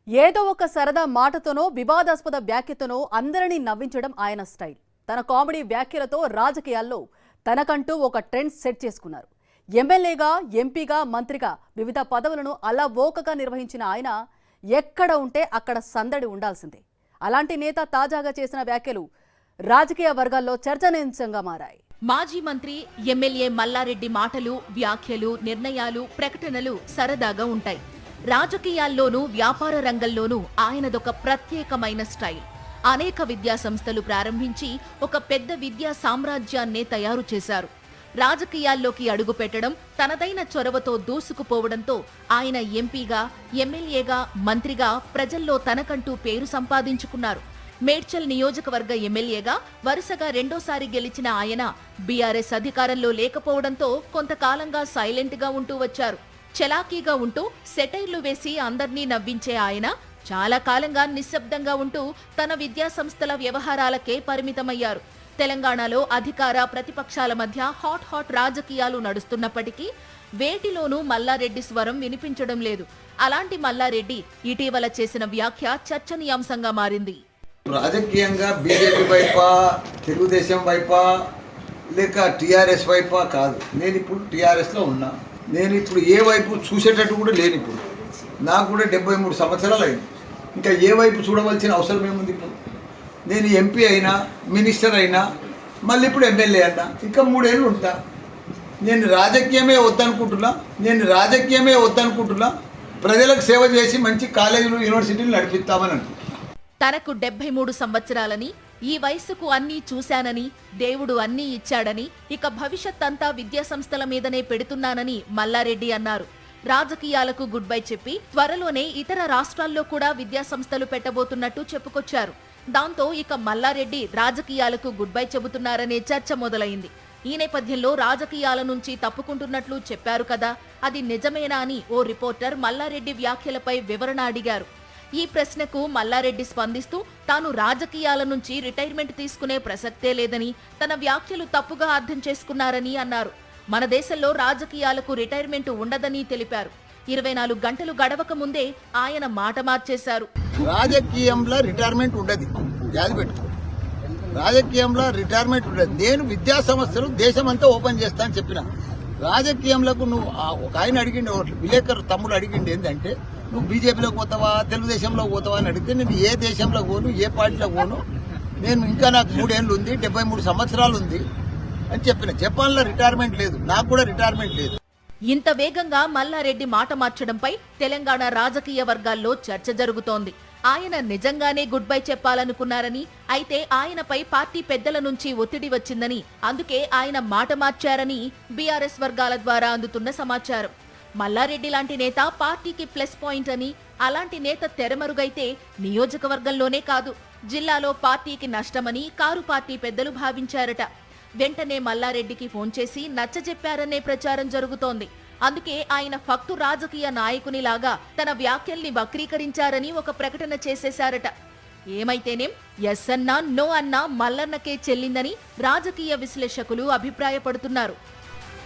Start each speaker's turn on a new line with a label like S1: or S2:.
S1: ఏదో ఒక సరదా మాటతోనో వివాదాస్పద వ్యాఖ్యతోనో అందరినీ నవ్వించడం ఆయన స్టైల్. తన కామెడీ వ్యాఖ్యలతో రాజకీయాల్లో తనకంటూ ఒక ట్రెండ్ సెట్ చేసుకున్నారు. ఎమ్మెల్యేగా, ఎంపీగా, మంత్రిగా వివిధ పదవులను అలవోకగా నిర్వహించిన ఆయన ఎక్కడ ఉంటే అక్కడ సందడి ఉండాల్సిందే. అలాంటి నేత తాజాగా చేసిన వ్యాఖ్యలు రాజకీయ వర్గాల్లో చర్చనీయాంశంగా మారాయి.
S2: మాజీ మంత్రి, ఎమ్మెల్యే మల్లారెడ్డి మాటలు, వ్యాఖ్యలు, నిర్ణయాలు, ప్రకటనలు సరదాగా ఉంటాయి. రాజకీయాల్లోనూ వ్యాపార రంగంలోనూ ఆయనదొక ప్రత్యేకమైన స్టైల్. అనేక విద్యా సంస్థలు ప్రారంభించి ఒక పెద్ద విద్యా సామ్రాజ్యాన్నే తయారు చేశారు. రాజకీయాల్లోకి అడుగుపెట్టడం, తనదైన చొరవతో దూసుకుపోవడంతో ఆయన ఎంపీగా, ఎమ్మెల్యేగా, మంత్రిగా ప్రజల్లో తనకంటూ పేరు సంపాదించుకున్నారు. మేడ్చల్ నియోజకవర్గ ఎమ్మెల్యేగా వరుసగా రెండోసారి గెలిచిన ఆయన బీఆర్ఎస్ అధికారంలో లేకపోవడంతో కొంతకాలంగా సైలెంట్ గా ఉంటూ వచ్చారు. చలాకీగా ఉంటూ సెటైర్లు వేసి అందర్నీ నవ్వించే ఆయన చాలా కాలంగా నిశ్శబ్దంగా ఉంటూ తన విద్యా సంస్థల వ్యవహారాలకే పరిమితమయ్యారు. తెలంగాణలో అధికార, ప్రతిపక్షాల మధ్య హాట్ రాజకీయాలు నడుస్తున్నప్పటికీ వేటిలోనూ మల్లారెడ్డి స్వరం వినిపించడం లేదు. అలాంటి మల్లారెడ్డి ఇటీవల చేసిన వ్యాఖ్య చర్చనీయాంశంగా మారింది.
S3: రాజకీయంగా బీజేపీ వైపా, తెలుగుదేశం వైపా, లేక టీఆర్ఎస్ వైపా కాదు. నేను ఇప్పుడు టీఆర్ఎస్లో ఉన్నా. నేను ఇప్పుడు ఏ వైపు చూసేటట్టు కూడా లేని. ఇప్పుడు నాకు కూడా 73 సంవత్సరాలు అయింది. ఇంకా ఏ వైపు చూడవలసిన అవసరం ఏముంది? ఇప్పుడు నేను ఎంపీ అయినా, మినిస్టర్ అయినా, మళ్ళీ ఇప్పుడు ఎమ్మెల్యే అయినా, ఇంకా 3 ఏళ్ళు ఉంటా. నేను రాజకీయమే వద్దనుకుంటున్నా. ప్రజలకు సేవ చేసి మంచి కాలేజీలు, యూనివర్సిటీలు నడిపిస్తామని అనుకుంటున్నాను.
S2: తనకు 73 సంవత్సరాలని, ఈ వయసుకు అన్నీ చూశానని, దేవుడు అన్నీ ఇచ్చాడని, ఇక భవిష్యత్ అంతా విద్యా సంస్థల మీదనే పెడుతున్నానని మల్లారెడ్డి అన్నారు. రాజకీయాలకు గుడ్ బై చెప్పి త్వరలోనే ఇతర రాష్ట్రాల్లో కూడా విద్యా సంస్థలు పెట్టబోతున్నట్టు చెప్పుకొచ్చారు. దాంతో ఇక మల్లారెడ్డి రాజకీయాలకు గుడ్ బై చెబుతున్నారనే చర్చ మొదలైంది. ఈ నేపథ్యంలో రాజకీయాల నుంచి తప్పుకుంటున్నట్లు చెప్పారు కదా, అది నిజమేనా అని ఓ రిపోర్టర్ మల్లారెడ్డి వ్యాఖ్యలపై వివరణ అడిగారు. ఈ ప్రశ్నకు మల్లారెడ్డి స్పందిస్తూ తాను రాజకీయాల నుంచి రిటైర్మెంట్ తీసుకునే ప్రసక్తే లేదని, తన వ్యాఖ్యలు తప్పుగా అర్థం చేసుకున్నారని అన్నారు. మన దేశంలో రాజకీయాలకు రిటైర్మెంట్ ఉండదని తెలిపారు. 24 గంటలు గడవక ముందే ఆయన మాట మార్చేశారు.
S3: రాజకీయంలో రిటైర్మెంట్ ఉండదు, యాది పెట్టుకో. రాజకీయంలో రిటైర్మెంట్ ఉండదు. నేను విద్యా సంస్థలు దేశమంతా ఓపెన్ చేస్తా అని చెప్పిన. రాజకీయంలోకి నువ్వు ఒక ఆయన అడిగిండే, విలేకరు తమ్ముడు అడిగిండి ఏంటంటే, నువ్వు బీజేపీలోకి పోతావా, తెలుగుదేశంలోకి పోతావా అని అడిగితే, నేను ఏ దేశంలో పోను, ఏ పార్టీలో పోను, నేను ఇంకా నాకు 3 ఏళ్ళు ఉంది, 73 సంవత్సరాలు ఉంది అని చెప్పిన. జపాన్లో రిటైర్మెంట్ లేదు, నాకు కూడా రిటైర్మెంట్ లేదు.
S2: ఇంత వేగంగా మల్లారెడ్డి మాట మార్చడంపై తెలంగాణ రాజకీయ వర్గాల్లో చర్చ జరుగుతోంది. ఆయన నిజంగానే గుడ్ బై చెప్పాలనుకున్నారని, అయితే ఆయనపై పార్టీ పెద్దల నుంచి ఒత్తిడి వచ్చిందని, అందుకే ఆయన మాట మార్చారని బీఆర్ఎస్ వర్గాల ద్వారా అందుతున్న సమాచారం. మల్లారెడ్డి లాంటి నేత పార్టీకి ప్లస్ పాయింట్ అని, అలాంటి నేత తెరమరుగైతే నియోజకవర్గంలోనే కాదు జిల్లాలో పార్టీకి నష్టమని కారు పార్టీ పెద్దలు భావించారట. వెంటనే మల్లారెడ్డికి ఫోన్ చేసి నచ్చజెప్పారనే ప్రచారం జరుగుతోంది. అందుకే ఆయన ఫక్తు రాజకీయ నాయకునిలాగా తన వ్యాఖ్యల్ని వక్రీకరించారని ఒక ప్రకటన చేసేశారట. ఏమైతేనేం ఎస్ అన్నా, నో అన్నా మల్లన్నకే చెల్లిందని రాజకీయ విశ్లేషకులు అభిప్రాయపడుతున్నారు.